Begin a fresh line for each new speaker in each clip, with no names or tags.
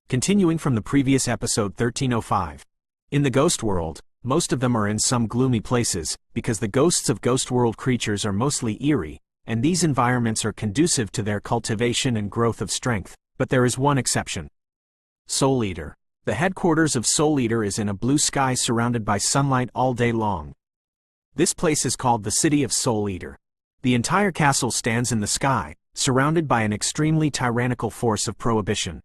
Continuing from the previous episode 1305. In the ghost world, most of them are in some gloomy places, because the ghosts of ghost world creatures are mostly eerie, and these environments are conducive to their cultivation and growth of strength, but there is one exception. Soul Eater. The headquarters of Soul Eater is in a blue sky surrounded by sunlight all day long. This place is called the City of Soul Eater. The entire castle stands in the sky, surrounded by an extremely tyrannical force of prohibition.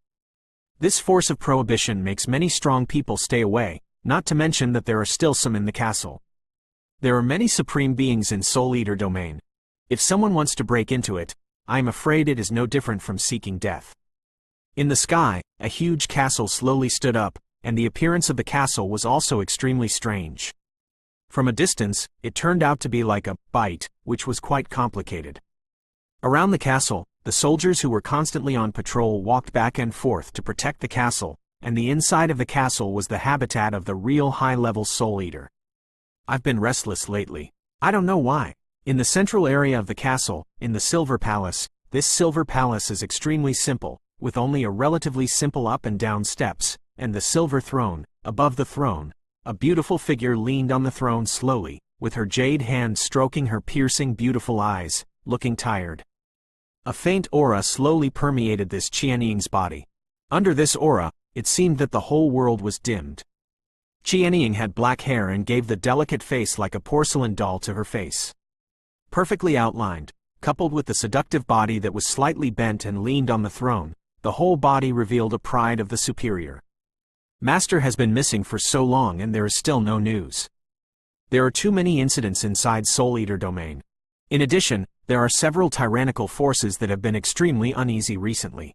This force of prohibition makes many strong people stay away, not to mention that there are still some in the castle. There are many supreme beings in Soul Eater domain. If someone wants to break into it, I am afraid it is no different from seeking death. In the sky, a huge castle slowly stood up, and the appearance of the castle was also extremely strange. From a distance, it turned out to be like a bite, which was quite complicated. Around the castle, the soldiers who were constantly on patrol walked back and forth to protect the castle, and the inside of the castle was the habitat of the real high-level Soul Eater. I've been restless lately. I don't know why. In the central area of the castle, in the Silver Palace, this Silver Palace is extremely simple, with only a relatively simple up and down steps, and the silver throne. Above the throne, a beautiful figure leaned on the throne slowly, with her jade hand stroking her piercing beautiful eyes, looking tired. A faint aura slowly permeated this Qianying's body. Under this aura, it seemed that the whole world was dimmed. Qianying had black hair and gave the delicate face like a porcelain doll to her face. Perfectly outlined, coupled with the seductive body that was slightly bent and leaned on the throne, the whole body revealed a pride of the superior. Master has been missing for so long and there is still no news. There are too many incidents inside Soul Eater domain. In addition, there are several tyrannical forces that have been extremely uneasy recently.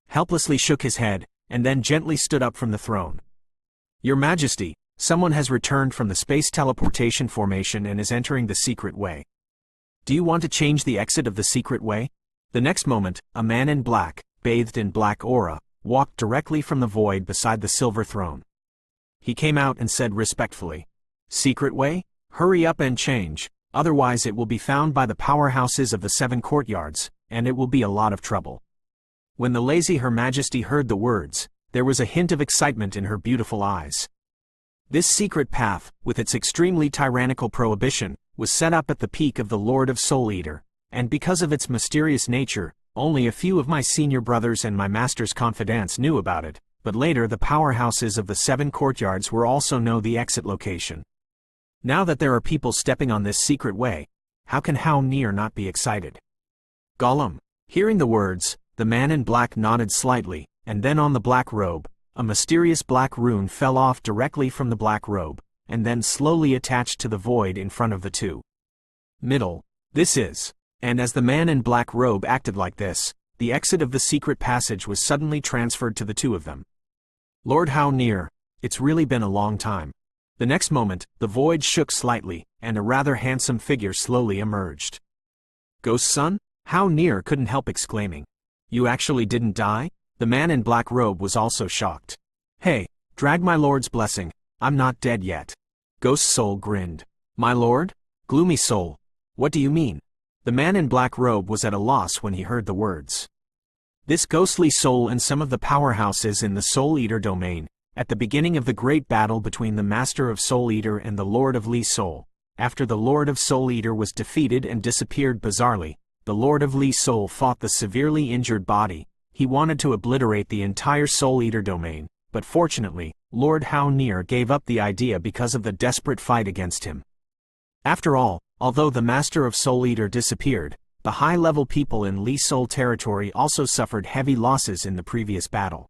Helplessly shook his head, and then gently stood up from the throne. Your Majesty, someone has returned from the space teleportation formation and is entering the secret way. Do you want to change the exit of the secret way? The next moment, a man in black, bathed in black aura, walked directly from the void beside the silver throne. He came out and said respectfully, "Secret way? Hurry up and change, otherwise it will be found by the powerhouses of the 7 courtyards, and it will be a lot of trouble." When the lazy Her Majesty heard the words, there was a hint of excitement in her beautiful eyes. This secret path, with its extremely tyrannical prohibition, was set up at the peak of the Lord of Soul Eater, and because of its mysterious nature, only a few of my senior brothers and my master's confidants knew about it, but later the powerhouses of the 7 courtyards were also know the exit location. Now that there are people stepping on this secret way, how can How Near not be excited? Gollum. Hearing the words, the man in black nodded slightly, and then on the black robe, a mysterious black rune fell off directly from the black robe, and then slowly attached to the void in front of the two. Middle. This is. And as the man in black robe acted like this, the exit of the secret passage was suddenly transferred to the two of them. Lord How Near, it's really been a long time. The next moment, the void shook slightly, and a rather handsome figure slowly emerged. Ghost Son? How Near couldn't help exclaiming. You actually didn't die? The man in black robe was also shocked. Hey, drag my lord's blessing, I'm not dead yet. Ghost Soul grinned. My lord? Gloomy Soul. What do you mean? The man in black robe was at a loss when he heard the words. This ghostly soul and some of the powerhouses in the Soul Eater domain, at the beginning of the great battle between the Master of Soul Eater and the Lord of Lee Soul, after the Lord of Soul Eater was defeated and disappeared bizarrely, the Lord of Lee Soul fought the severely injured body. He wanted to obliterate the entire Soul Eater domain, but fortunately, Lord How Near gave up the idea because of the desperate fight against him. After all, although the Master of Soul Eater disappeared, the high-level people in Lee Soul territory also suffered heavy losses in the previous battle.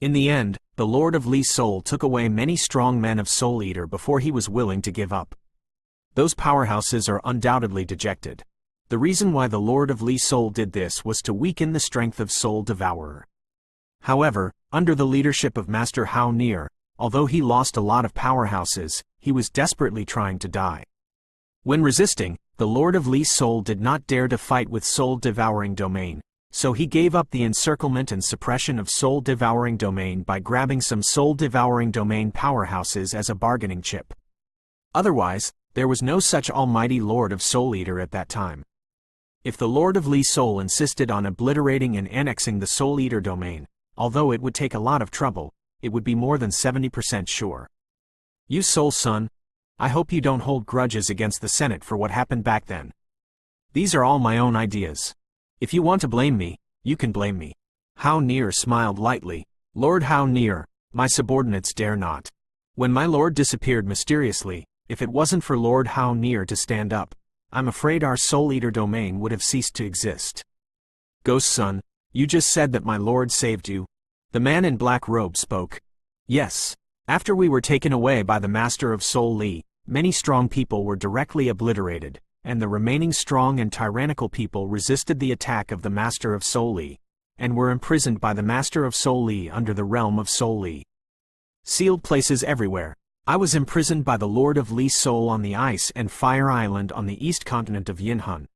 In the end, the Lord of Lee Soul took away many strong men of Soul Eater before he was willing to give up. Those powerhouses are undoubtedly dejected. The reason why the Lord of Lee Soul did this was to weaken the strength of Soul Devourer. However, under the leadership of Master How Near, although he lost a lot of powerhouses, he was desperately trying to die. When resisting, the Lord of Lee Soul did not dare to fight with Soul Devouring Domain, so he gave up the encirclement and suppression of Soul Devouring Domain by grabbing some Soul Devouring Domain powerhouses as a bargaining chip. Otherwise, there was no such almighty Lord of Soul Eater at that time. If the Lord of Lee Soul insisted on obliterating and annexing the Soul Eater domain, although it would take a lot of trouble, it would be more than 70% sure. You soul son, I hope you don't hold grudges against the Senate for what happened back then. These are all my own ideas. If you want to blame me, you can blame me. How Near smiled lightly. Lord How Near, my subordinates dare not. When my lord disappeared mysteriously, if it wasn't for Lord How Near to stand up, I'm afraid our Soul Eater domain would have ceased to exist. Ghost son, you just said that my lord saved you. The man in black robe spoke. Yes. After we were taken away by the Master of Soul Li, many strong people were directly obliterated, and the remaining strong and tyrannical people resisted the attack of the Master of Soul Li, and were imprisoned by the Master of Soul Li under the realm of Soul Li. Sealed places everywhere. I was imprisoned by the Lord of Li Soul on the Ice and Fire Island on the east continent of Yinhun.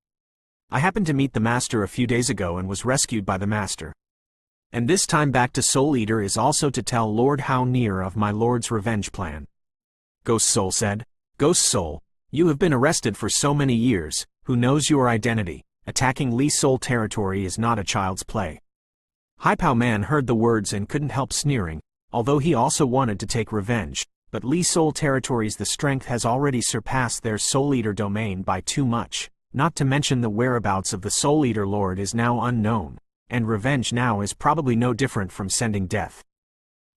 I happened to meet the Master a few days ago and was rescued by the Master. And this time back to Soul Eater is also to tell Lord How Near of my lord's revenge plan. Ghost Soul said. Ghost Soul, you have been arrested for so many years, who knows your identity? Attacking Li Soul territory is not a child's play. Haipao Man heard the words and couldn't help sneering, although he also wanted to take revenge, but Li Soul territories the strength has already surpassed their Soul Eater domain by too much, not to mention the whereabouts of the Soul Eater Lord is now unknown, and revenge now is probably no different from sending death.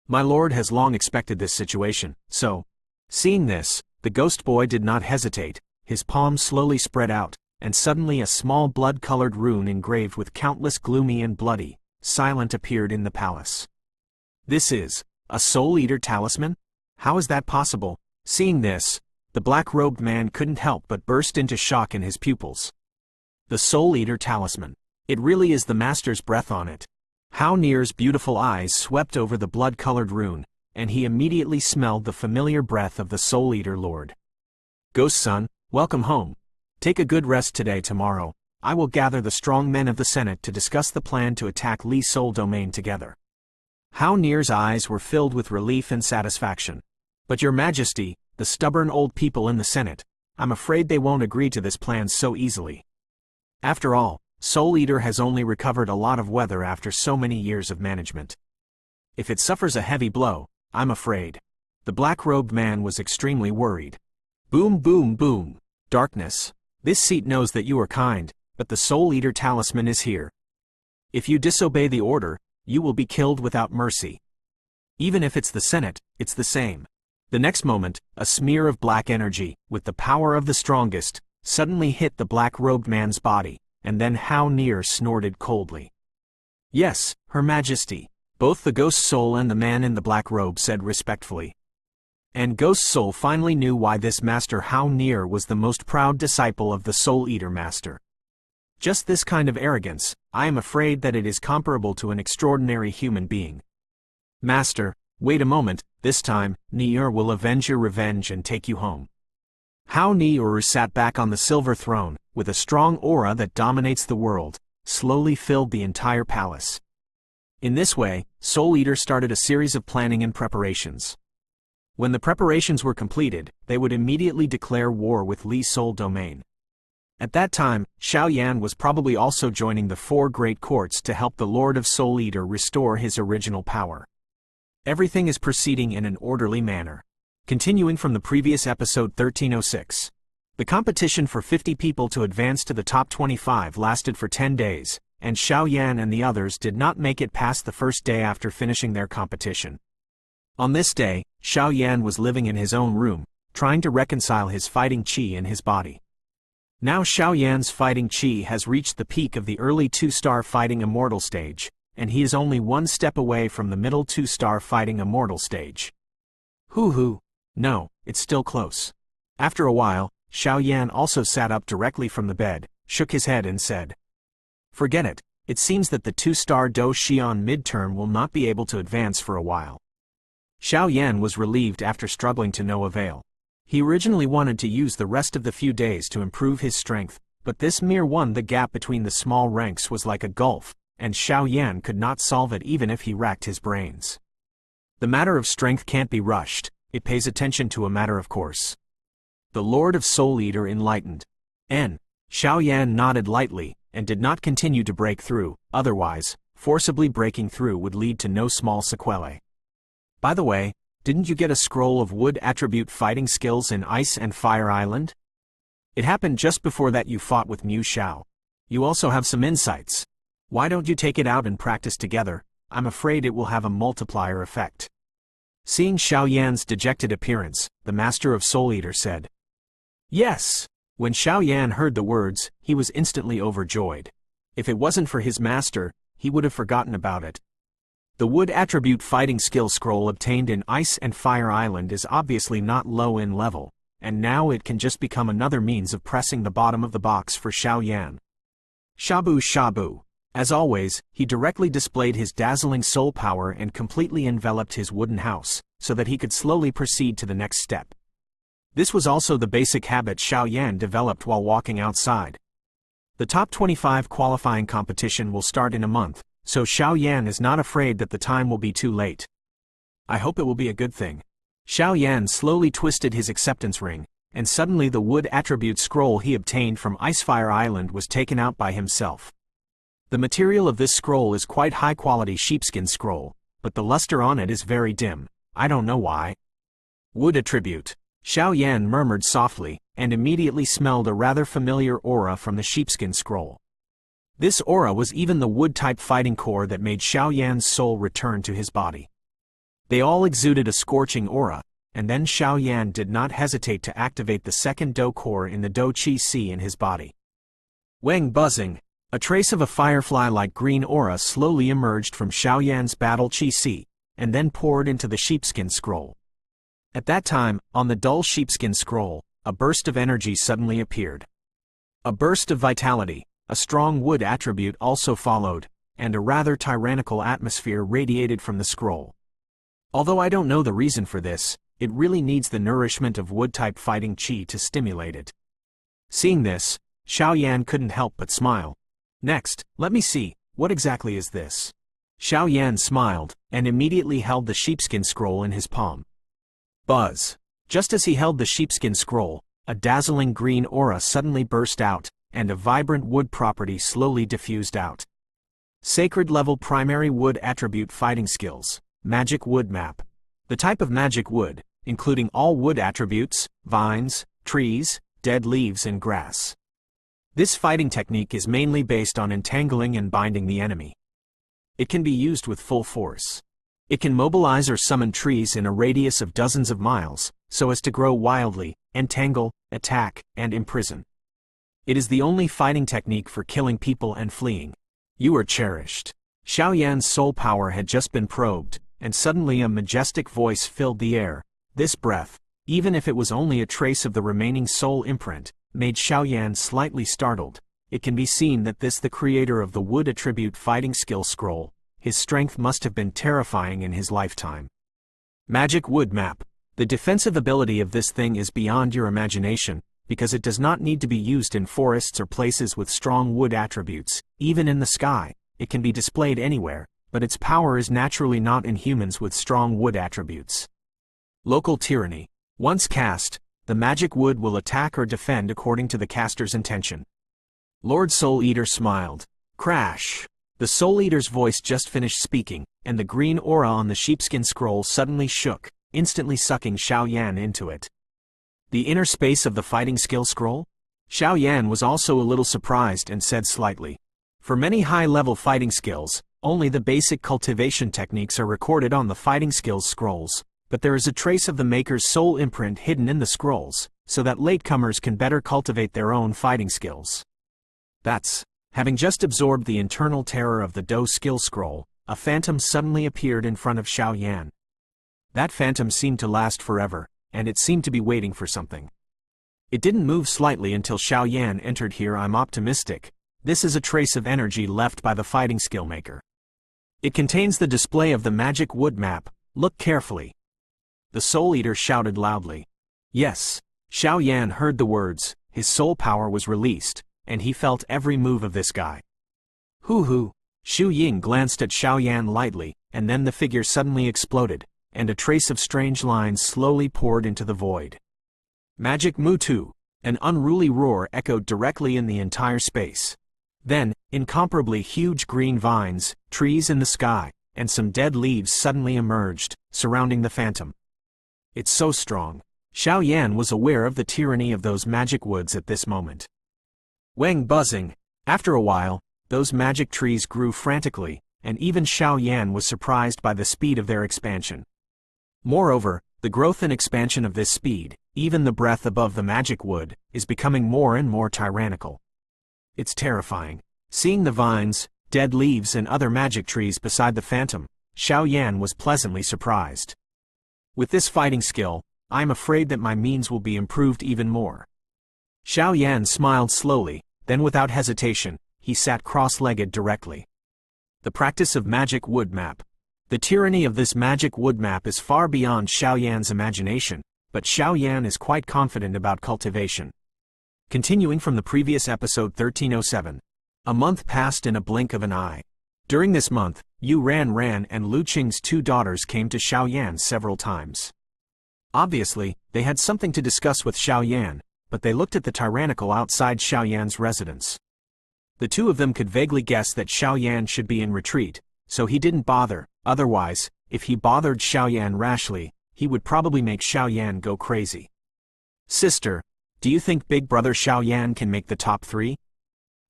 My lord has long expected this situation, so, seeing this, the ghost boy did not hesitate, his palms slowly spread out, and suddenly a small blood-colored rune engraved with countless gloomy and bloody, silent appeared in the palace. This is a Soul Eater talisman? How is that possible? Seeing this, the black-robed man couldn't help but burst into shock in his pupils. The Soul Eater talisman. It really is the Master's breath on it. How Near's beautiful eyes swept over the blood-colored rune, and he immediately smelled the familiar breath of the Soul Eater Lord. Ghost son, welcome home. Take a good rest today. Tomorrow, I will gather the strong men of the Senate to discuss the plan to attack Li Soul domain together. How Near's eyes were filled with relief and satisfaction. But your majesty, the stubborn old people in the Senate, I'm afraid they won't agree to this plan so easily. After all, Soul Eater has only recovered a lot of weather after so many years of management. If it suffers a heavy blow, I'm afraid. The black-robed man was extremely worried. Boom boom boom. Darkness. This seat knows that you are kind, but the Soul Eater talisman is here. If you disobey the order, you will be killed without mercy. Even if it's the Senate, it's the same. The next moment, a smear of black energy, with the power of the strongest, suddenly hit the black-robed man's body, and then How Near snorted coldly. Yes, Her Majesty, both the Ghost Soul and the man in the black robe said respectfully. And Ghost Soul finally knew why this Master How Near was the most proud disciple of the Soul Eater Master. Just this kind of arrogance, I am afraid that it is comparable to an extraordinary human being. Master, wait a moment, this time, Near will avenge your revenge and take you home. How Near sat back on the silver throne, with a strong aura that dominates the world, slowly filled the entire palace. In this way, Soul Eater started a series of planning and preparations. When the preparations were completed, they would immediately declare war with Li Soul domain. At that time, Xiao Yan was probably also joining the four great courts to help the Lord of Soul Eater restore his original power. Everything is proceeding in an orderly manner. Continuing from the previous episode 1306. The competition for 50 people to advance to the top 25 lasted for 10 days, and Xiao Yan and the others did not make it past the first day after finishing their competition. On this day, Xiao Yan was living in his own room, trying to reconcile his fighting qi in his body. Now Xiao Yan's fighting qi has reached the peak of the early 2-star fighting immortal stage, and he is only one step away from the middle 2-star fighting immortal stage. Hoo. No, it's still close. After a while, Xiao Yan also sat up directly from the bed, shook his head and said, "Forget it, it seems that the 2-star Do Xian midterm will not be able to advance for a while." Xiao Yan was relieved after struggling to no avail. He originally wanted to use the rest of the few days to improve his strength, but this mere one the gap between the small ranks was like a gulf, and Xiao Yan could not solve it even if he racked his brains. The matter of strength can't be rushed, it pays attention to a matter of course. The Lord of Soul Eater enlightened. Xiao Yan nodded lightly, and did not continue to break through, otherwise, forcibly breaking through would lead to no small sequelae. By the way, didn't you get a scroll of wood attribute fighting skills in Ice and Fire Island? It happened just before that you fought with Mu Xiao. You also have some insights. Why don't you take it out and practice together? I'm afraid it will have a multiplier effect. Seeing Xiao Yan's dejected appearance, the Master of Soul Eater said. Yes! When Xiao Yan heard the words, he was instantly overjoyed. If it wasn't for his master, he would have forgotten about it. The wood attribute fighting skill scroll obtained in Ice and Fire Island is obviously not low in level, and now it can just become another means of pressing the bottom of the box for Xiao Yan. Shabu Shabu. As always, he directly displayed his dazzling soul power and completely enveloped his wooden house, so that he could slowly proceed to the next step. This was also the basic habit Xiao Yan developed while walking outside. The top 25 qualifying competition will start in a month, so Xiao Yan is not afraid that the time will be too late. I hope it will be a good thing. Xiao Yan slowly twisted his acceptance ring, and suddenly the wood attribute scroll he obtained from Icefire Island was taken out by himself. The material of this scroll is quite high-quality sheepskin scroll, but the luster on it is very dim. I don't know why. Wood attribute. Xiao Yan murmured softly, and immediately smelled a rather familiar aura from the sheepskin scroll. This aura was even the wood-type fighting core that made Xiao Yan's soul return to his body. They all exuded a scorching aura, and then Xiao Yan did not hesitate to activate the second Do core in the Do Qi Si in his body. Wang buzzing. A trace of a firefly-like green aura slowly emerged from Xiao Yan's battle Qi Si, and then poured into the sheepskin scroll. At that time, on the dull sheepskin scroll, a burst of energy suddenly appeared. A burst of vitality, a strong wood attribute also followed, and a rather tyrannical atmosphere radiated from the scroll. Although I don't know the reason for this, it really needs the nourishment of wood-type fighting qi to stimulate it. Seeing this, Xiao Yan couldn't help but smile. Next, let me see, what exactly is this? Xiao Yan smiled, and immediately held the sheepskin scroll in his palm. Buzz. Just as he held the sheepskin scroll, a dazzling green aura suddenly burst out, and a vibrant wood property slowly diffused out. Sacred level primary wood attribute fighting skills, magic wood map. The type of magic wood, including all wood attributes, vines, trees, dead leaves and grass. This fighting technique is mainly based on entangling and binding the enemy. It can be used with full force. It can mobilize or summon trees in a radius of dozens of miles, so as to grow wildly, entangle, attack, and imprison. It is the only fighting technique for killing people and fleeing. You are cherished. Xiao Yan's soul power had just been probed, and suddenly a majestic voice filled the air. This breath, even if it was only a trace of the remaining soul imprint, made Xiao Yan slightly startled. It can be seen that this the creator of the wood attribute fighting skill scroll. His strength must have been terrifying in his lifetime. Magic wood map. The defensive ability of this thing is beyond your imagination, because it does not need to be used in forests or places with strong wood attributes. Even in the sky, it can be displayed anywhere, but its power is naturally not in humans with strong wood attributes. Local tyranny. Once cast, the magic wood will attack or defend according to the caster's intention. Lord Soul Eater smiled. Crash! The Soul Eater's voice just finished speaking, and the green aura on the sheepskin scroll suddenly shook, instantly sucking Xiao Yan into it. The inner space of the fighting skill scroll? Xiao Yan was also a little surprised and said slightly. For many high-level fighting skills, only the basic cultivation techniques are recorded on the fighting skills scrolls, but there is a trace of the maker's soul imprint hidden in the scrolls, so that latecomers can better cultivate their own fighting skills. That's. Having just absorbed the internal terror of the Do skill scroll, a phantom suddenly appeared in front of Xiao Yan. That phantom seemed to last forever, and it seemed to be waiting for something. It didn't move slightly until Xiao Yan entered here. I'm optimistic. This is a trace of energy left by the fighting skill maker. It contains the display of the magic wood map. Look carefully. The Soul Eater shouted loudly. Yes. Xiao Yan heard the words. His soul power was released, and he felt every move of this guy. Hoo-hoo! Xu Ying glanced at Xiao Yan lightly, and then the figure suddenly exploded, and a trace of strange lines slowly poured into the void. Magic Mutu! An unruly roar echoed directly in the entire space. Then, incomparably huge green vines, trees in the sky, and some dead leaves suddenly emerged, surrounding the phantom. It's so strong. Xiao Yan was aware of the tyranny of those magic woods at this moment. Wang buzzing. After a while, those magic trees grew frantically, and even Xiao Yan was surprised by the speed of their expansion. Moreover, the growth and expansion of this speed, even the breath above the magic wood, is becoming more and more tyrannical. It's terrifying. Seeing the vines, dead leaves and other magic trees beside the phantom, Xiao Yan was pleasantly surprised. With this fighting skill, I am afraid that my means will be improved even more. Xiao Yan smiled slowly, then without hesitation, he sat cross-legged directly. The practice of magic wood map. The tyranny of this magic wood map is far beyond Xiao Yan's imagination, but Xiao Yan is quite confident about cultivation. Continuing from the previous episode 1307. A month passed in a blink of an eye. During this month, Yu Ran and Lu Qing's 2 daughters came to Xiao Yan several times. Obviously, they had something to discuss with Xiao Yan, but they looked at the tyrannical outside Xiao Yan's residence. The 2 of them could vaguely guess that Xiao Yan should be in retreat, so he didn't bother. Otherwise, if he bothered Xiao Yan rashly, he would probably make Xiao Yan go crazy. Sister, do you think big brother Xiao Yan can make the top 3?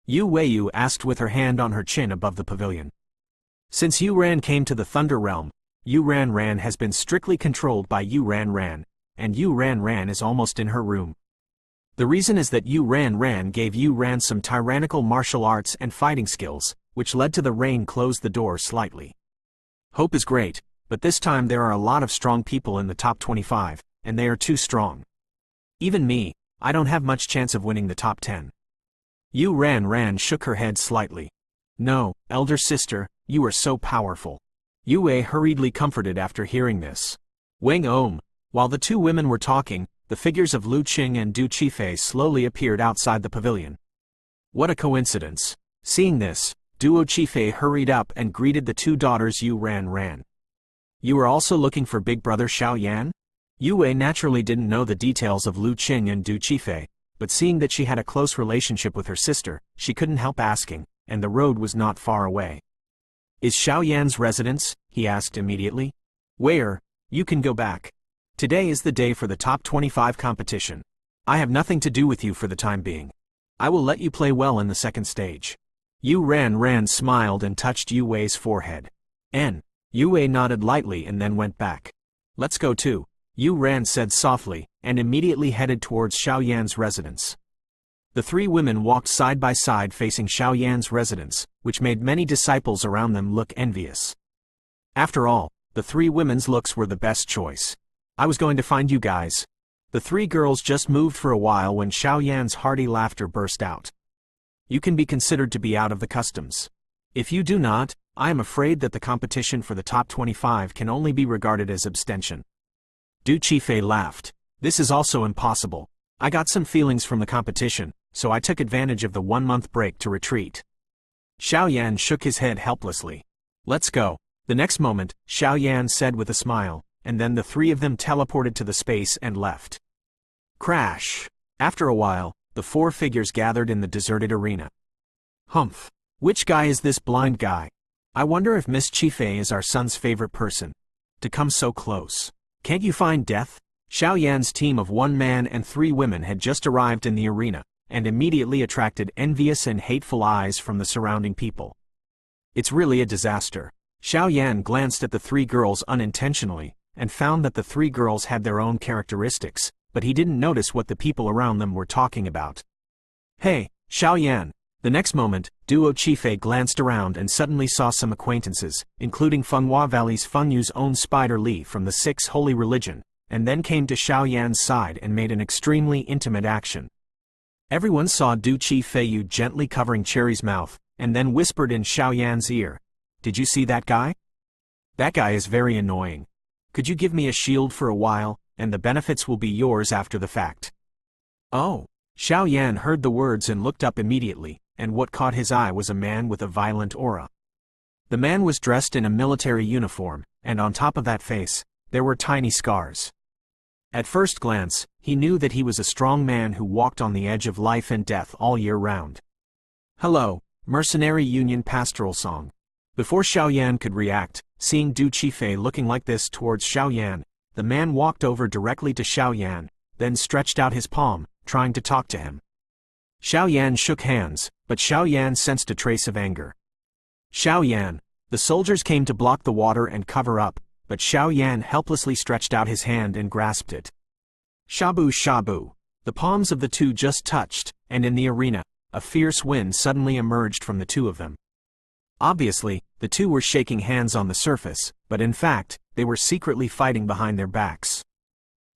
Yu Weiyu asked with her hand on her chin above the pavilion. Since Yu Ran came to the Thunder Realm, Yu Ran has been strictly controlled by Yu Ran, and Yu Ran is almost in her room. The reason is that Yu Ran gave Yu Ran some tyrannical martial arts and fighting skills, which led to the rain close the door slightly. Hope is great, but this time there are a lot of strong people in the top 25, and they are too strong. Even me, I don't have much chance of winning the top 10. Yu Ran shook her head slightly. No, elder sister, you are so powerful. Yue hurriedly comforted after hearing this. Wang Om. While the 2 women were talking, the figures of Lu Qing and Du Qifei slowly appeared outside the pavilion. What a coincidence. Seeing this, Duo Qifei hurried up and greeted the 2 daughters Yu Ran. You are also looking for big brother Xiao Yan? Yue naturally didn't know the details of Lu Qing and Du Qifei, but seeing that she had a close relationship with her sister, she couldn't help asking, and the road was not far away. Is Xiao Yan's residence? He asked immediately. Where? You can go back. Today is the day for the top 25 competition. I have nothing to do with you for the time being. I will let you play well in the second stage. Yu Ran smiled and touched Yu Wei's forehead. Yue nodded lightly and then went back. Let's go too, Yu Ran said softly, and immediately headed towards Xiao Yan's residence. The 3 women walked side by side facing Xiao Yan's residence, which made many disciples around them look envious. After all, the 3 women's looks were the best choice. I was going to find you guys. The 3 girls just moved for a while when Xiao Yan's hearty laughter burst out. You can be considered to be out of the customs. If you do not, I am afraid that the competition for the top 25 can only be regarded as abstention. Du Qifei laughed. This is also impossible. I got some feelings from the competition, so I took advantage of the 1-month break to retreat. Xiao Yan shook his head helplessly. Let's go. The next moment, Xiao Yan said with a smile, and then the 3 of them teleported to the space and left. Crash. After a while, the 4 figures gathered in the deserted arena. Humph. Which guy is this blind guy? I wonder if Miss Qifei is our son's favorite person. To come so close. Can't you find death? Xiao Yan's team of 1 man and 3 women had just arrived in the arena, and immediately attracted envious and hateful eyes from the surrounding people. It's really a disaster. Xiao Yan glanced at the 3 girls unintentionally, and found that the 3 girls had their own characteristics, but he didn't notice what the people around them were talking about. Hey, Xiao Yan. The next moment, Duo Qifei glanced around and suddenly saw some acquaintances, including Fenghua Valley's Fengyu's own Spider Li from the 6th Holy Religion, and then came to Xiao Yan's side and made an extremely intimate action. Everyone saw Du Qifei gently covering Cherry's mouth, and then whispered in Xiao Yan's ear. Did you see that guy? That guy is very annoying. Could you give me a shield for a while, and the benefits will be yours after the fact. Oh. Xiao Yan heard the words and looked up immediately, and what caught his eye was a man with a violent aura. The man was dressed in a military uniform, and on top of that face, there were tiny scars. At first glance, he knew that he was a strong man who walked on the edge of life and death all year round. Hello, Mercenary Union Pastoral Song. Before Xiaoyan could react, seeing Du Qifei looking like this towards Xiaoyan, the man walked over directly to Xiaoyan, then stretched out his palm, trying to talk to him. Xiaoyan shook hands, but Xiaoyan sensed a trace of anger. Xiaoyan! The soldiers came to block the water and cover up, but Xiaoyan helplessly stretched out his hand and grasped it. Shabu shabu! The palms of the two just touched, and in the arena, a fierce wind suddenly emerged from the two of them. Obviously, the two were shaking hands on the surface, but in fact, they were secretly fighting behind their backs.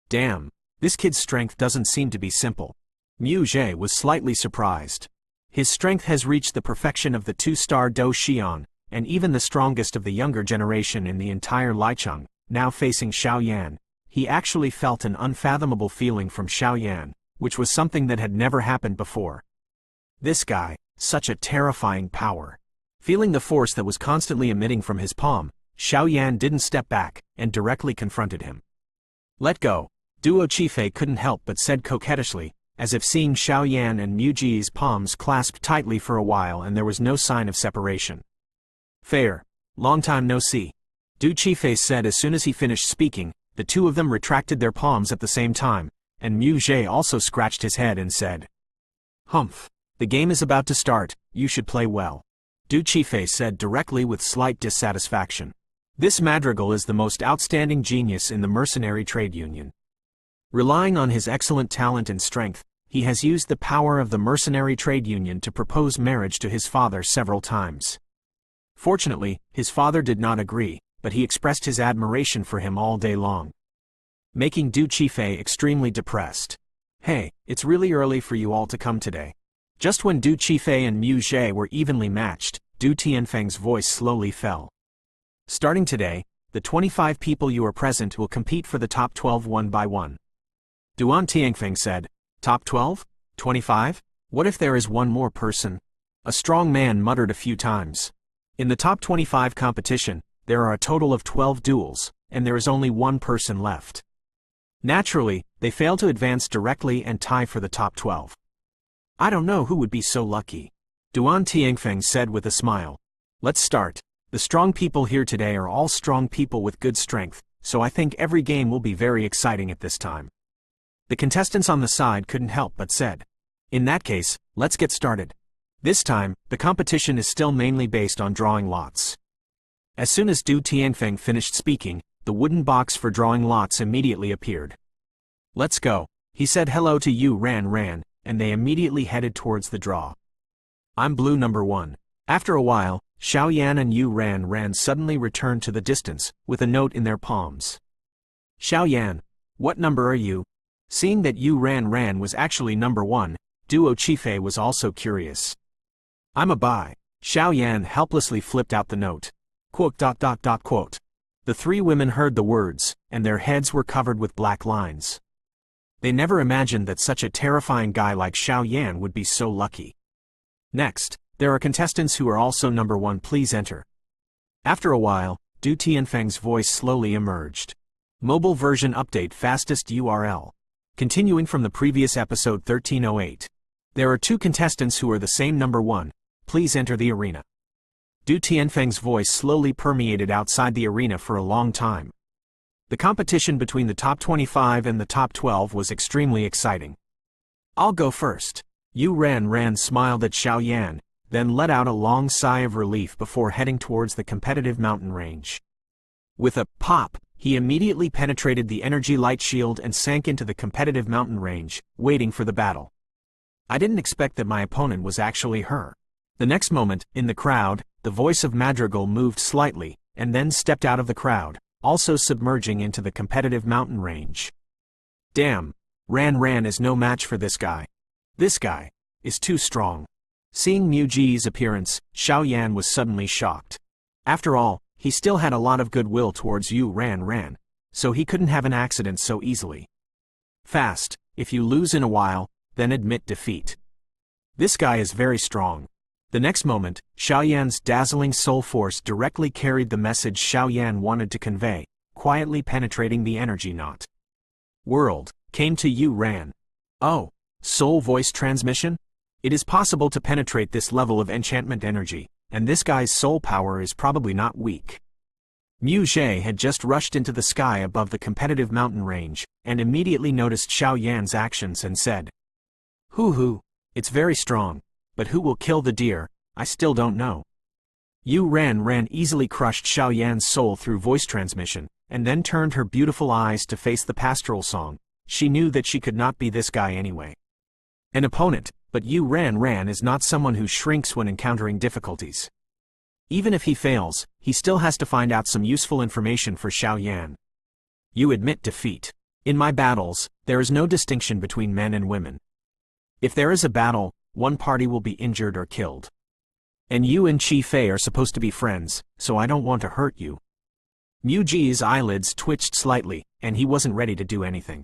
Damn, this kid's strength doesn't seem to be simple. Mu Zhe was slightly surprised. His strength has reached the perfection of the two-star Do Xian, and even the strongest of the younger generation in the entire Licheng, now facing Xiaoyan. He actually felt an unfathomable feeling from Xiaoyan, which was something that had never happened before. This guy, such a terrifying power. Feeling the force that was constantly emitting from his palm, Xiaoyan didn't step back, and directly confronted him. Let go. Duo Qifei couldn't help but said coquettishly, as if seeing Xiaoyan and Mu Ji's palms clasped tightly for a while and there was no sign of separation. Fair. Long time no see. Du Qifei said as soon as he finished speaking. The two of them retracted their palms at the same time, and Mu Zhe also scratched his head and said, Humph. The game is about to start, you should play well. Du Qifei said directly with slight dissatisfaction. This Madrigal is the most outstanding genius in the mercenary trade union. Relying on his excellent talent and strength, he has used the power of the mercenary trade union to propose marriage to his father several times. Fortunately, his father did not agree, but he expressed his admiration for him all day long, making Du Qifei extremely depressed. Hey, it's really early for you all to come today. Just when Du Qifei and Mu Zhe were evenly matched, Du Tianfeng's voice slowly fell. Starting today, the 25 people you are present will compete for the top 12 one by one. Duan Tianfeng said, Top 12? 25? What if there is one more person? A strong man muttered a few times. In the top 25 competition, there are a total of 12 duels, and there is only one person left. Naturally, they fail to advance directly and tie for the top 12. I don't know who would be so lucky. Duan Tianfeng said with a smile. Let's start. The strong people here today are all strong people with good strength, so I think every game will be very exciting at this time. The contestants on the side couldn't help but said. In that case, let's get started. This time, the competition is still mainly based on drawing lots. As soon as Du Tianfeng finished speaking, the wooden box for drawing lots immediately appeared. Let's go. He said hello to Yu Ran, and they immediately headed towards the draw. I'm blue number 1. After a while, Xiaoyan and Yu Ran suddenly returned to the distance, with a note in their palms. Xiaoyan, what number are you? Seeing that Yu Ran was actually number 1, Duo Qifei was also curious. I'm a Bai. Xiaoyan helplessly flipped out the note. Quote. The three women heard the words, and their heads were covered with black lines. They never imagined that such a terrifying guy like Xiaoyan would be so lucky. Next, there are contestants who are also number 1. Please enter. After a while, Du Tianfeng's voice slowly emerged. Mobile version update fastest URL. Continuing from the previous episode 1308. There are 2 contestants who are the same number 1. Please enter the arena. Du Tianfeng's voice slowly permeated outside the arena for a long time. The competition between the top 25 and the top 12 was extremely exciting. I'll go first. Yu Ran smiled at Xiaoyan, then let out a long sigh of relief before heading towards the competitive mountain range. With a pop, he immediately penetrated the energy light shield and sank into the competitive mountain range, waiting for the battle. I didn't expect that my opponent was actually her. The next moment, in the crowd, the voice of Madrigal moved slightly, and then stepped out of the crowd, also submerging into the competitive mountain range. Damn, Ran is no match for this guy. This guy is too strong. Seeing Mu Ji's appearance, Xiaoyan was suddenly shocked. After all, he still had a lot of goodwill towards Yu Ran, so he couldn't have an accident so easily. Fast, if you lose in a while, then admit defeat. This guy is very strong. The next moment, Xiaoyan's dazzling soul force directly carried the message Xiaoyan wanted to convey, quietly penetrating the energy knot. World, came to Yu Ran. Oh, soul voice transmission? It is possible to penetrate this level of enchantment energy, and this guy's soul power is probably not weak. Mu Zhe had just rushed into the sky above the competitive mountain range, and immediately noticed Xiao Yan's actions and said, "Hoo, it's very strong, but who will kill the deer, I still don't know." Yu Ran easily crushed Xiao Yan's soul through voice transmission, and then turned her beautiful eyes to face the pastoral song. She knew that she could not be this guy anyway. An opponent, but Yu Ran is not someone who shrinks when encountering difficulties. Even if he fails, he still has to find out some useful information for Xiao Yan. You admit defeat. In my battles, there is no distinction between men and women. If there is a battle, one party will be injured or killed. And you and Qi Fei are supposed to be friends, so I don't want to hurt you. Mu Ji's eyelids twitched slightly, and he wasn't ready to do anything.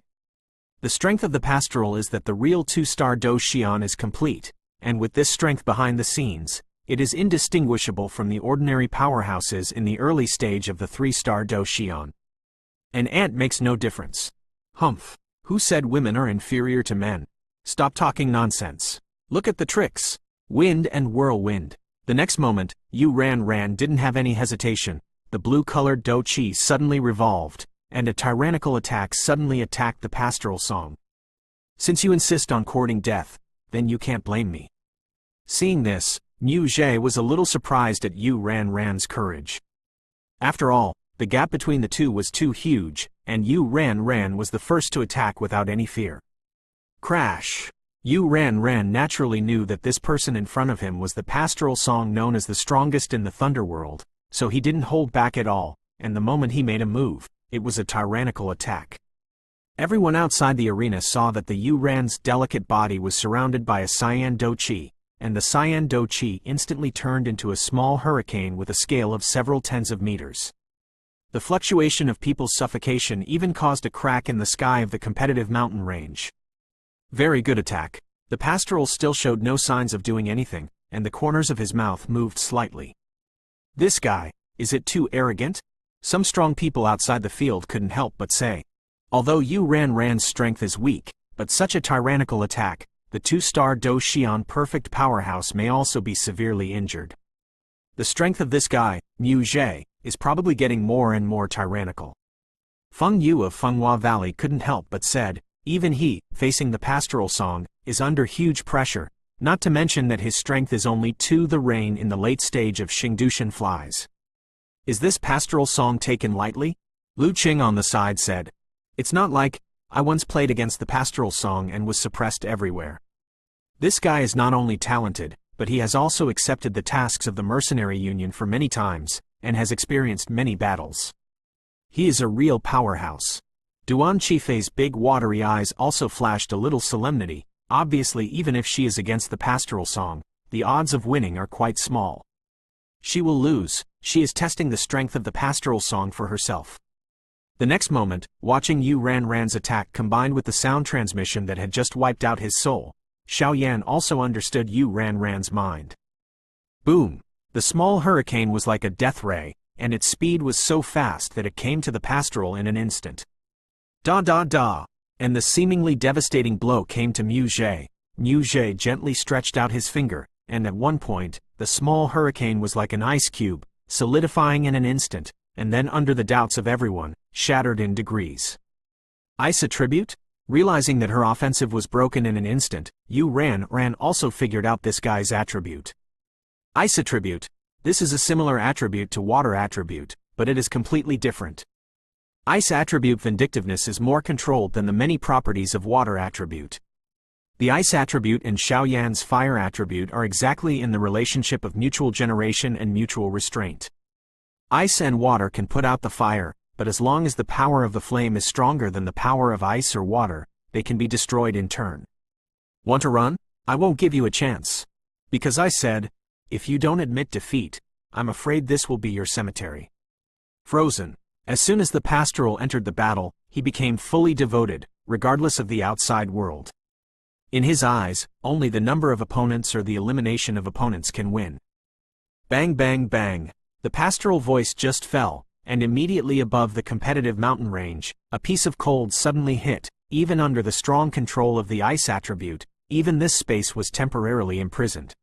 The strength of the Pastoral is that the real 2-star Do Xian is complete, and with this strength behind the scenes, it is indistinguishable from the ordinary powerhouses in the early stage of the 3-star Do Xian. An ant makes no difference. Humph. Who said women are inferior to men? Stop talking nonsense. Look at the tricks. Wind and whirlwind. The next moment, Yu Ran didn't have any hesitation. The blue-colored Do Qi suddenly revolved, and a tyrannical attack suddenly attacked the pastoral song. Since you insist on courting death, then you can't blame me. Seeing this, Mu Zhe was a little surprised at Yu Ran's courage. After all, the gap between the two was too huge, and Yu Ran was the first to attack without any fear. Crash! Yu Ran naturally knew that this person in front of him was the pastoral song known as the strongest in the Thunderworld, so he didn't hold back at all, and the moment he made a move, it was a tyrannical attack. Everyone outside the arena saw that the Yu Ran's delicate body was surrounded by a Cyan Do Qi, and the Cyan Do Qi instantly turned into a small hurricane with a scale of several tens of meters. The fluctuation of people's suffocation even caused a crack in the sky of the competitive mountain range. Very good attack. The pastoral still showed no signs of doing anything, and the corners of his mouth moved slightly. This guy, is it too arrogant? Some strong people outside the field couldn't help but say. Although Yu Ran's strength is weak, but such a tyrannical attack, the 2-star Do Xian perfect powerhouse may also be severely injured. The strength of this guy, Mu Zhe, is probably getting more and more tyrannical. Feng Yu of Fenghua Valley couldn't help but said, even he, facing the pastoral song, is under huge pressure, not to mention that his strength is only 2 the rain in the late stage of Xingdushan flies. Is this pastoral song taken lightly? Lu Qing on the side said. It's not like, I once played against the pastoral song and was suppressed everywhere. This guy is not only talented, but he has also accepted the tasks of the Mercenary Union for many times, and has experienced many battles. He is a real powerhouse. Duan Qifei's big watery eyes also flashed a little solemnity. Obviously, even if she is against the pastoral song, the odds of winning are quite small. She will lose. She is testing the strength of the pastoral song for herself. The next moment, watching Yu Ran's attack combined with the sound transmission that had just wiped out his soul, Xiao Yan also understood Yu Ran's mind. Boom! The small hurricane was like a death ray, and its speed was so fast that it came to the pastoral in an instant. Da! And the seemingly devastating blow came to Mu Zhe. Mu Zhe gently stretched out his finger, and at one point, the small hurricane was like an ice cube, solidifying in an instant, and then under the doubts of everyone, shattered in degrees. Ice attribute? Realizing that her offensive was broken in an instant, Yu Ran also figured out this guy's attribute. Ice attribute. This is a similar attribute to water attribute, but it is completely different. Ice attribute vindictiveness is more controlled than the many properties of water attribute. The ice attribute and Xiao Yan's fire attribute are exactly in the relationship of mutual generation and mutual restraint. Ice and water can put out the fire, but as long as the power of the flame is stronger than the power of ice or water, they can be destroyed in turn. Want to run? I won't give you a chance. Because I said, if you don't admit defeat, I'm afraid this will be your cemetery. Frozen. As soon as the pastoral entered the battle, he became fully devoted, regardless of the outside world. In his eyes, only the number of opponents or the elimination of opponents can win. Bang bang bang. The pastoral voice just fell, and immediately above the competitive mountain range, a piece of cold suddenly hit. Even under the strong control of the ice attribute, Even this space was temporarily imprisoned.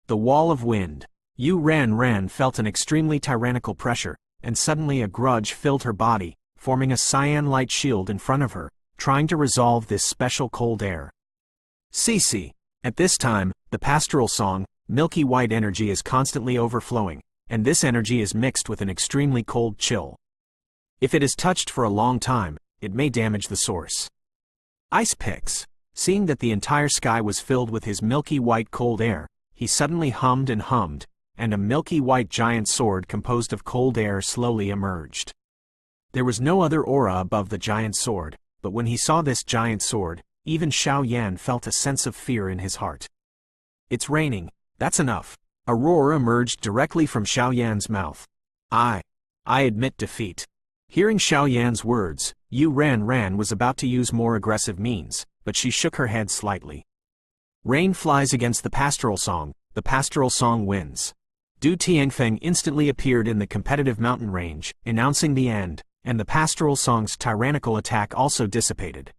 The wall of wind. Yu Ran felt an extremely tyrannical pressure, and suddenly a grudge filled her body, forming a cyan light shield in front of her, trying to resolve this special cold air. Cece. At this time, the pastoral song, milky white energy is constantly overflowing, and this energy is mixed with an extremely cold chill. If it is touched for a long time, it may damage the source. Ice Picks. Seeing that the entire sky was filled with his milky white cold air, he suddenly hummed, and a milky white giant sword composed of cold air slowly emerged. There was no other aura above the giant sword, but when he saw this giant sword, even Xiao Yan felt a sense of fear in his heart. It's raining, that's enough. A roar emerged directly from Xiao Yan's mouth. I admit defeat. Hearing Xiao Yan's words, Yu Ran was about to use more aggressive means, but she shook her head slightly. Rain flies against the pastoral song wins. Du Tianfeng instantly appeared in the competitive mountain range, announcing the end, and the pastoral song's tyrannical attack also dissipated.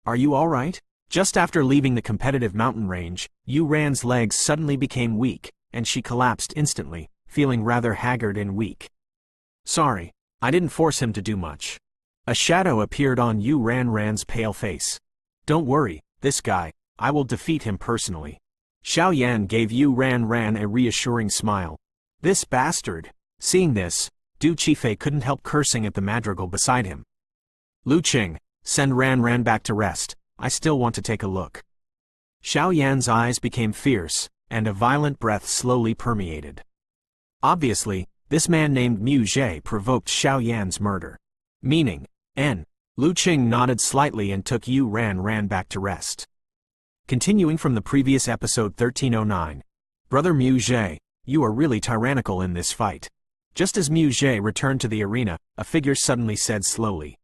Are you alright? Just after leaving the competitive mountain range, Yu Ran's legs suddenly became weak, and she collapsed instantly, feeling rather haggard and weak. Sorry, I didn't force him to do much. A shadow appeared on Yu Ran's pale face. Don't worry, this guy, I will defeat him personally. Xiao Yan gave Yu Ran a reassuring smile. This bastard. Seeing this, Du Qifei couldn't help cursing at the madrigal beside him. Lu Qing, send Ran back to rest, I still want to take a look. Xiao Yan's eyes became fierce, and a violent breath slowly permeated. Obviously, this man named Mu Zhe provoked Xiao Yan's murder. Meaning, N. Lu Qing nodded slightly and took Yu Ran back to rest. Continuing from the previous episode 1309. Brother Mu Zhe, you are really tyrannical in this fight. Just as Mu Zhe returned to the arena, a figure suddenly said slowly.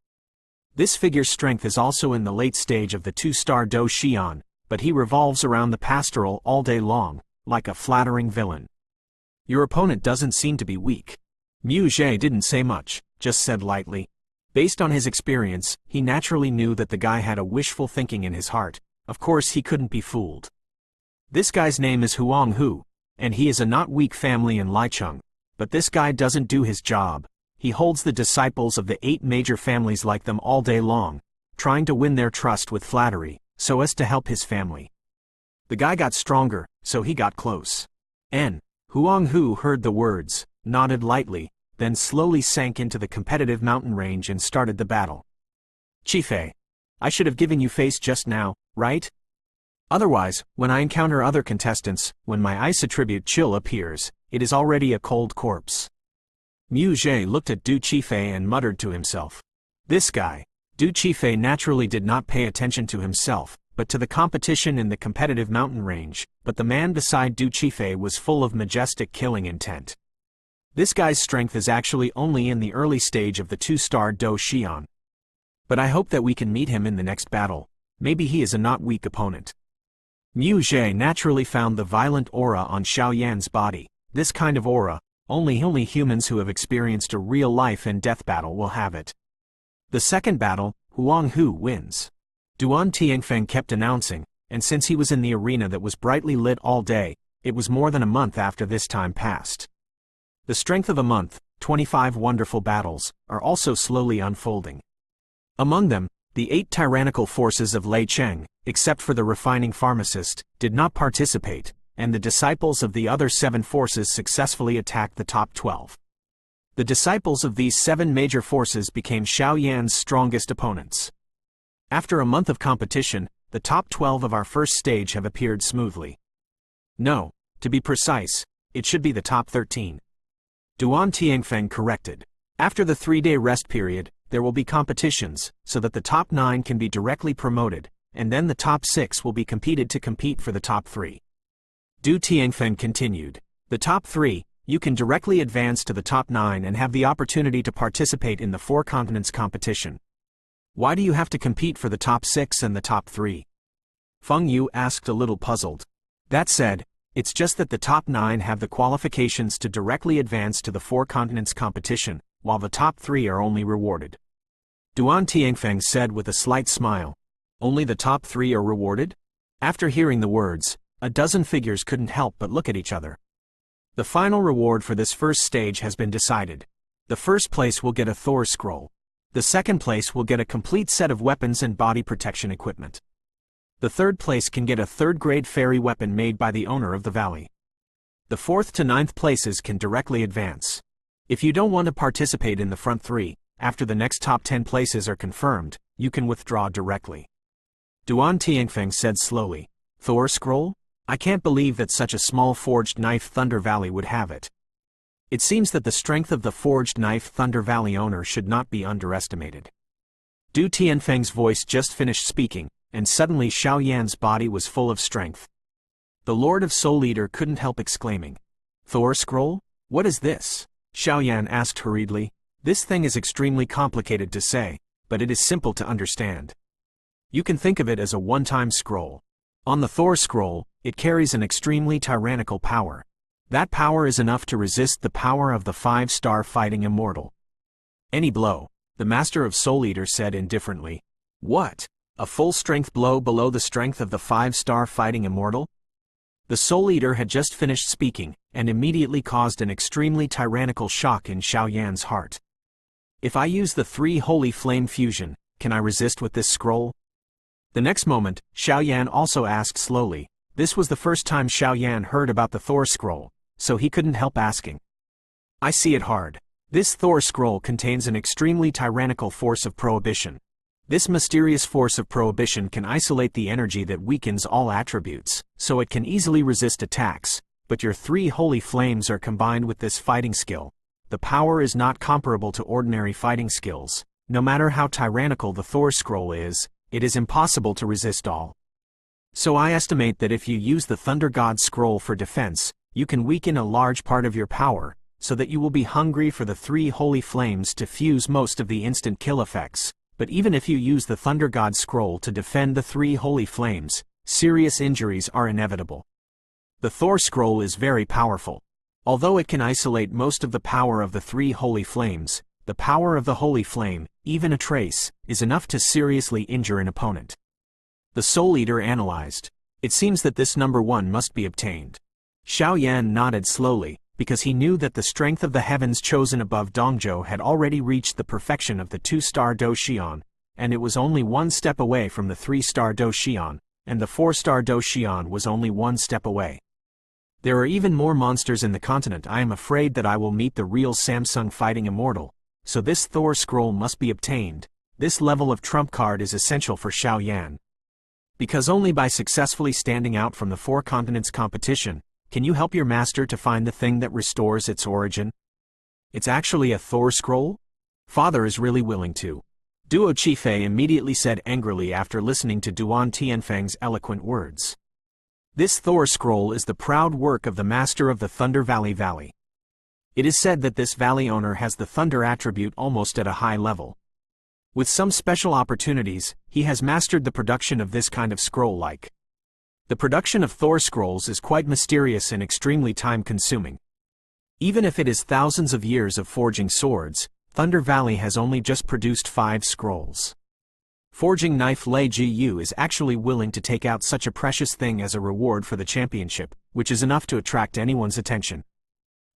This figure's strength is also in the late stage of the 2-star Do Xian, but he revolves around the pastoral all day long, like a flattering villain. Your opponent doesn't seem to be weak. Mu Zhe didn't say much, just said lightly. Based on his experience, he naturally knew that the guy had a wishful thinking in his heart. Of course he couldn't be fooled. This guy's name is Huang Hu, and he is a not weak family in Licheng, but this guy doesn't do his job. He holds the disciples of the 8 major families like them all day long, trying to win their trust with flattery, so as to help his family. The guy got stronger, so he got close. Huang Hu heard the words, nodded lightly, then slowly sank into the competitive mountain range and started the battle. Qifei, I should have given you face just now, right? Otherwise, when I encounter other contestants, when my ice attribute chill appears, it is already a cold corpse. Mu Zhe looked at Du Qifei and muttered to himself. This guy. Du Qifei naturally did not pay attention to himself, but to the competition in the competitive mountain range, but the man beside Du Qifei was full of majestic killing intent. This guy's strength is actually only in the early stage of the 2-star Do Xian. But I hope that we can meet him in the next battle. Maybe he is a not weak opponent. Mu Zhe naturally found the violent aura on Xiao Yan's body. This kind of aura, only humans who have experienced a real life and death battle will have it. The second battle, Huang Hu wins. Duan Tianfeng kept announcing, and since he was in the arena that was brightly lit all day, it was more than a month after this time passed. The strength of a month, 25 wonderful battles, are also slowly unfolding. Among them, the 8 tyrannical forces of Lei Cheng, except for the refining pharmacist, did not participate, and the disciples of the other 7 forces successfully attacked the top 12. The disciples of these 7 major forces became Xiao Yan's strongest opponents. After a month of competition, the top 12 of our first stage have appeared smoothly. No, to be precise, it should be the top 13. Duan Tianfeng corrected. After the 3-day rest period, there will be competitions, so that the top 9 can be directly promoted, and then the top 6 will be competed to compete for the top 3. Du Tianfeng continued. The top 3, you can directly advance to the top 9 and have the opportunity to participate in the 4 continents competition. Why do you have to compete for the top 6 and the top 3? Feng Yu asked a little puzzled. That said, it's just that the top 9 have the qualifications to directly advance to the 4 continents competition, while the top 3 are only rewarded. Duan Tianfeng said with a slight smile. Only the top 3 are rewarded? After hearing the words, a dozen figures couldn't help but look at each other. The final reward for this first stage has been decided. The first place will get a Thor scroll. The second place will get a complete set of weapons and body protection equipment. The third place can get a third-grade fairy weapon made by the owner of the valley. The 4th to 9th places can directly advance. If you don't want to participate in the front 3, after the next top 10 places are confirmed, you can withdraw directly. Duan Tianfeng said slowly, "Thor scroll? I can't believe that such a small forged knife Thunder Valley would have it. It seems that the strength of the forged knife Thunder Valley owner should not be underestimated." Du Tianfeng's voice just finished speaking, and suddenly Xiao Yan's body was full of strength. The Lord of Soul Eater couldn't help exclaiming, "Thor scroll? What is this?" Xiao Yan asked hurriedly. "This thing is extremely complicated to say, but it is simple to understand. You can think of it as a one-time scroll. On the Thor scroll, it carries an extremely tyrannical power. That power is enough to resist the power of the 5-star fighting immortal." "Any blow," the Master of Soul Eater said indifferently. "What? A full-strength blow below the strength of the 5-star fighting immortal?" The Soul Eater had just finished speaking, and immediately caused an extremely tyrannical shock in Xiao Yan's heart. "If I use the 3 Holy Flame Fusion, can I resist with this scroll?" The next moment, Xiao Yan also asked slowly. This was the first time Xiao Yan heard about the Thor scroll, so he couldn't help asking. "I see it hard. This Thor scroll contains an extremely tyrannical force of prohibition. This mysterious force of prohibition can isolate the energy that weakens all attributes, so it can easily resist attacks, but your 3 holy flames are combined with this fighting skill. The power is not comparable to ordinary fighting skills. No matter how tyrannical the Thor scroll is, it is impossible to resist all. So I estimate that if you use the Thunder God scroll for defense, you can weaken a large part of your power, so that you will be hungry for the 3 holy flames to fuse most of the instant kill effects. But even if you use the Thunder God scroll to defend the 3 holy flames, serious injuries are inevitable. The Thor scroll is very powerful. Although it can isolate most of the power of the 3 holy flames, the power of the holy flame, even a trace, is enough to seriously injure an opponent." The Soul Eater analyzed. "It seems that this number 1 must be obtained." Xiao Yan nodded slowly, because he knew that the strength of the heavens chosen above Dongzhou had already reached the perfection of the 2-star Do Xian, and it was only 1 step away from the 3-star Do Xian, and the 4-star Do Xian was only 1 step away. "There are even more monsters in the continent. I am afraid that I will meet the real Samsung fighting immortal, so this Thor scroll must be obtained. This level of trump card is essential for Xiao Yan. Because only by successfully standing out from the 4 continents competition, can you help your master to find the thing that restores its origin." "It's actually a Thor scroll? Father is really willing to." Duo Qifei immediately said angrily after listening to Duan Tianfeng's eloquent words. "This Thor scroll is the proud work of the master of the Thunder Valley. It is said that this valley owner has the thunder attribute almost at a high level. With some special opportunities, he has mastered the production of this kind of scroll-like. The production of Thor scrolls is quite mysterious and extremely time-consuming. Even if it is thousands of years of forging swords, Thunder Valley has only just produced 5 scrolls. Forging knife Lei Ji is actually willing to take out such a precious thing as a reward for the championship, which is enough to attract anyone's attention.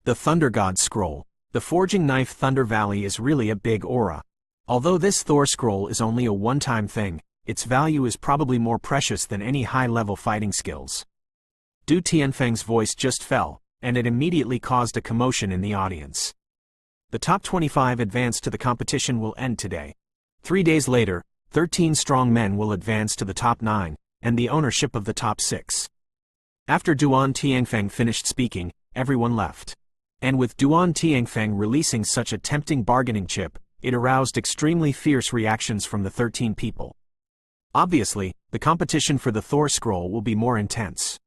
The Thunder God scroll. The forging knife Thunder Valley is really a big aura. Although this Thor scroll is only a one-time thing, its value is probably more precious than any high-level fighting skills." Du Tianfeng's voice just fell, and it immediately caused a commotion in the audience. The top 25 advance to the competition will end today. 3 days later, 13 strong men will advance to the top 9, and the ownership of the top 6. After Duan Tianfeng finished speaking, everyone left. And with Duan Tianfeng releasing such a tempting bargaining chip, it aroused extremely fierce reactions from the 13 people. Obviously, the competition for the Thor scroll will be more intense.